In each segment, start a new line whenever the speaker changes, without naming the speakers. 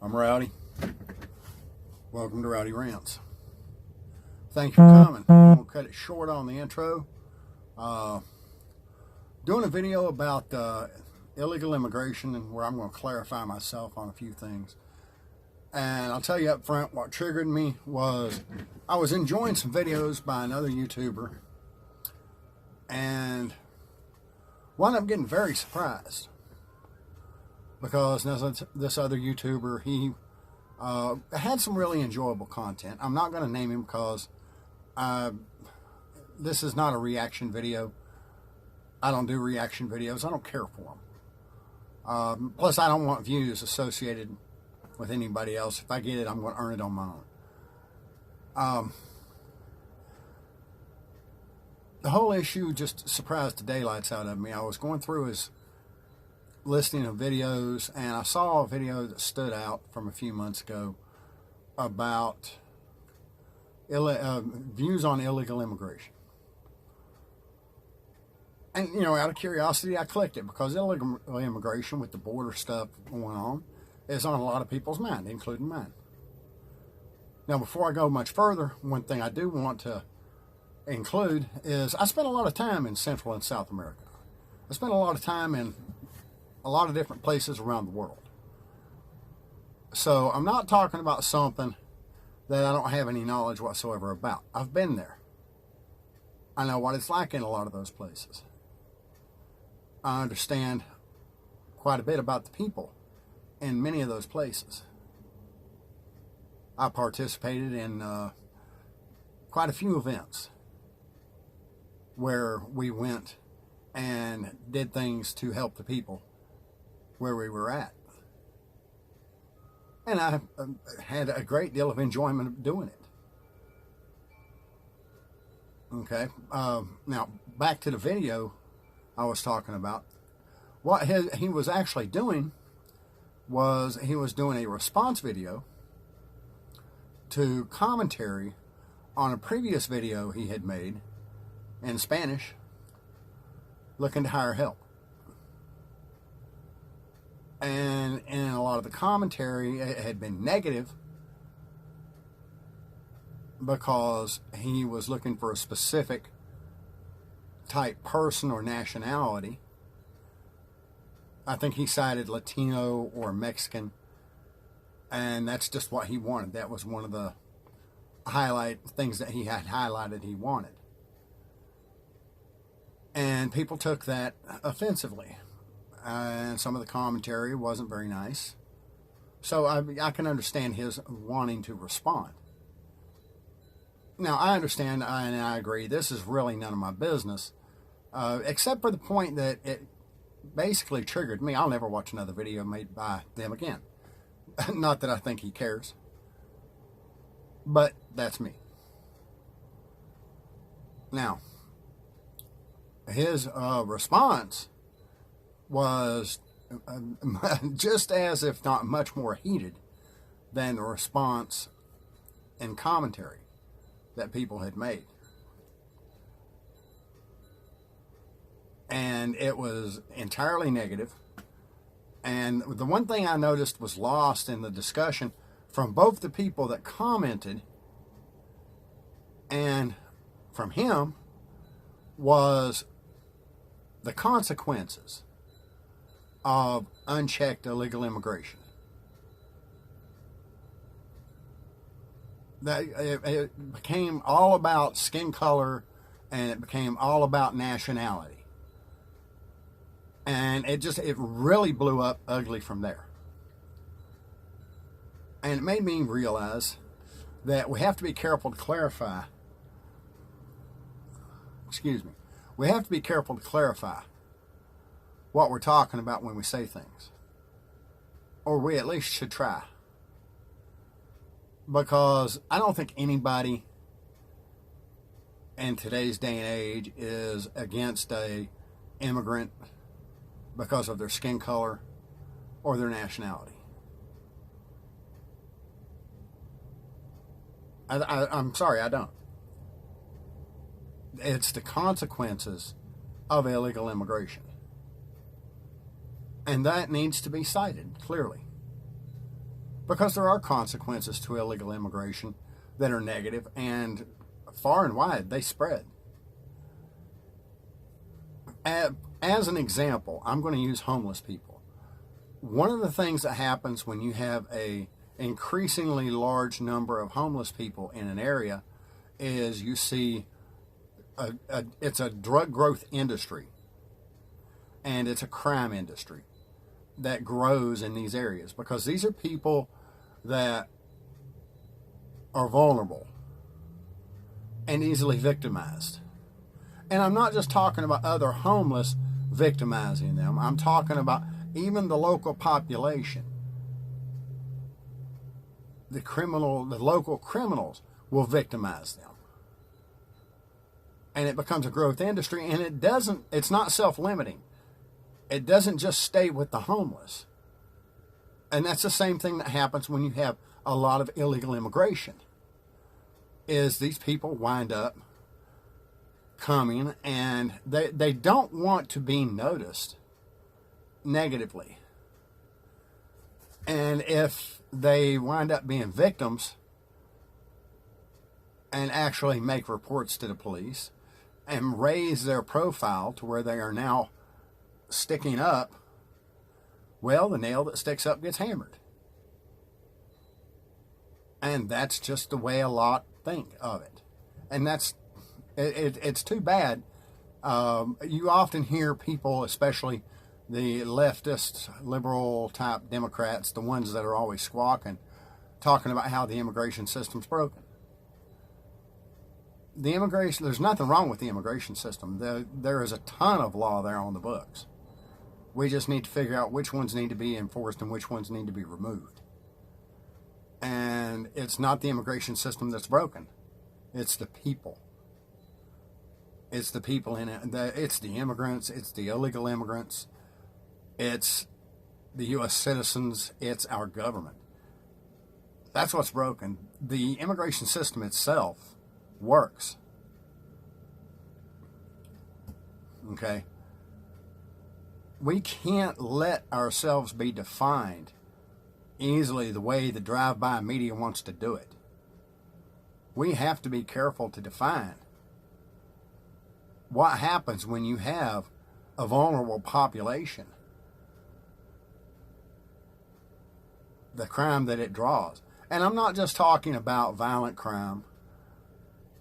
I'm Rowdy. Welcome to Rowdy Rants. Thank you for coming. I'm going to cut it short on the intro. Doing a video about illegal immigration, and where I'm going to clarify myself on a few things. And I'll tell you up front, what triggered me was I was enjoying some videos by another YouTuber, and wound up getting very surprised because this other YouTuber, he had some really enjoyable content. I'm not going to name him because this is not a reaction video. I don't do reaction videos. I don't care for them. Plus, I don't want views associated with anybody else. If I get it, I'm going to earn it on my own. The whole issue just surprised the daylights out of me. I was going through his listing of videos, and I saw a video that stood out from a few months ago about views on illegal immigration. And, you know, out of curiosity, I clicked it because illegal immigration with the border stuff going on is on a lot of people's mind, including mine. Now, before I go much further, one thing I do want to include is I spent a lot of time in Central and South America. I spent a lot of time in a lot of different places around the world. So I'm not talking about something that I don't have any knowledge whatsoever about. I've been there. I know what it's like in a lot of those places. I understand quite a bit about the people in many of those places. I participated in quite a few events where we went and did things to help the people where we were at. And I had a great deal of enjoyment of doing it. Okay, now back to the video I was talking about. What he was actually doing was he was doing a response video to commentary on a previous video he had made in Spanish looking to hire help. And in a lot of the commentary, it had been negative because he was looking for a specific type person or nationality. I think he cited Latino or Mexican, and that's just what he wanted. That was one of the things that he had highlighted he wanted. And people took that offensively. And some of the commentary wasn't very nice. So I can understand his wanting to respond. Now, I understand and I agree, this is really none of my business, except for the point that it basically triggered me. I'll never watch another video made by them again. Not that I think he cares, but that's me. Now, his response was just as, if not much more heated than the response and commentary that people had made. And it was entirely negative. And the one thing I noticed was lost in the discussion from both the people that commented and from him was the consequences of unchecked illegal immigration. That it became all about skin color, and it became all about nationality. And it really blew up ugly from there. And it made me realize that we have to be careful to clarify. We have to be careful to clarify what we're talking about when we say things. Or we at least should try. Because I don't think anybody in today's day and age is against a immigrant because of their skin color or their nationality. I'm sorry, I don't. It's the consequences of illegal immigration. And that needs to be cited clearly. because there are consequences to illegal immigration that are negative, and far and wide they spread. As an example, I'm going to use homeless people. One of the things that happens when you have a increasingly large number of homeless people in an area is you see it's a drug growth industry, and it's a crime industry that grows in these areas, because these are people that are vulnerable and easily victimized. And I'm not just talking about other homeless victimizing them. I'm talking about even the local population. The local criminals will victimize them. And it becomes a growth industry, and it's not self-limiting. It doesn't just stay with the homeless. And that's the same thing that happens when you have a lot of illegal immigration, is these people wind up coming, and they don't want to be noticed negatively. And if they wind up being victims and actually make reports to the police and raise their profile to where they are now sticking up, well, the nail that sticks up gets hammered. And that's just the way a lot think of it. And it's too bad. You often hear people, especially the leftist, liberal type Democrats, the ones that are always squawking, talking about how the immigration system's broken. There's nothing wrong with the immigration system. There is a ton of law there on the books. We just need to figure out which ones need to be enforced and which ones need to be removed. And it's not the immigration system that's broken. It's the people. It's the people in it. It's the immigrants. It's the illegal immigrants. It's the U.S. citizens. It's our government. That's what's broken. The immigration system itself works. Okay? We can't let ourselves be defined easily the way the drive-by media wants to do it. We have to be careful to define what happens when you have a vulnerable population, the crime that it draws. And I'm not just talking about violent crime.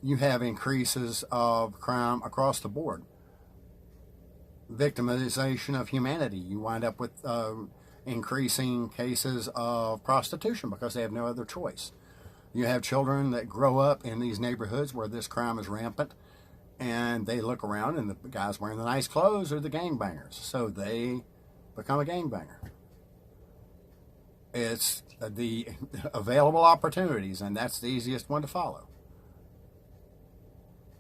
You have increases of crime across the board. Victimization of humanity. You wind up with increasing cases of prostitution because they have no other choice. You have children that grow up in these neighborhoods where this crime is rampant, and they look around and the guys wearing the nice clothes are the gangbangers, so they become a gangbanger. It's the available opportunities, and that's the easiest one to follow.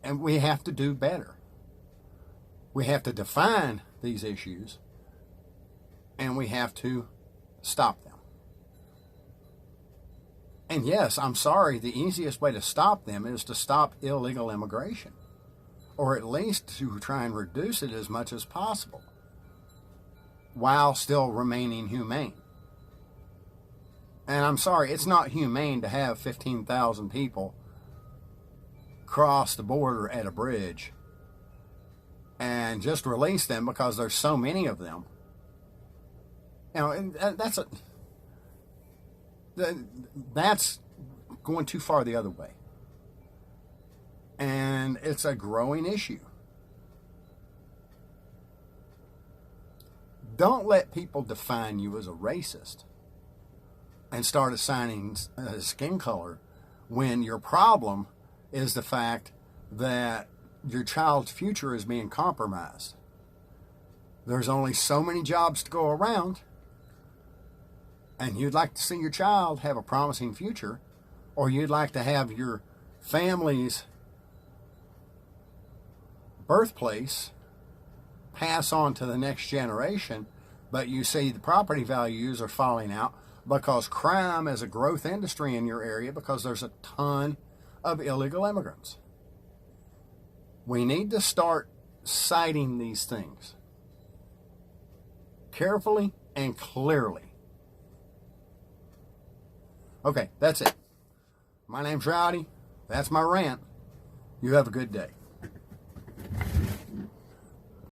And we have to do better. We have to define these issues, and we have to stop them. And yes, I'm sorry, the easiest way to stop them is to stop illegal immigration, or at least to try and reduce it as much as possible while still remaining humane. And I'm sorry, it's not humane to have 15,000 people cross the border at a bridge and just release them because there's so many of them. You know, and that's going too far the other way. And it's a growing issue. Don't let people define you as a racist and start assigning skin color when your problem is the fact that your child's future is being compromised. There's only so many jobs to go around, and you'd like to see your child have a promising future, or you'd like to have your family's birthplace pass on to the next generation, but you see the property values are falling out because crime is a growth industry in your area because there's a ton of illegal immigrants. We need to start citing these things carefully and clearly. Okay, that's it. My name's Rowdy. That's my rant. You have a good day.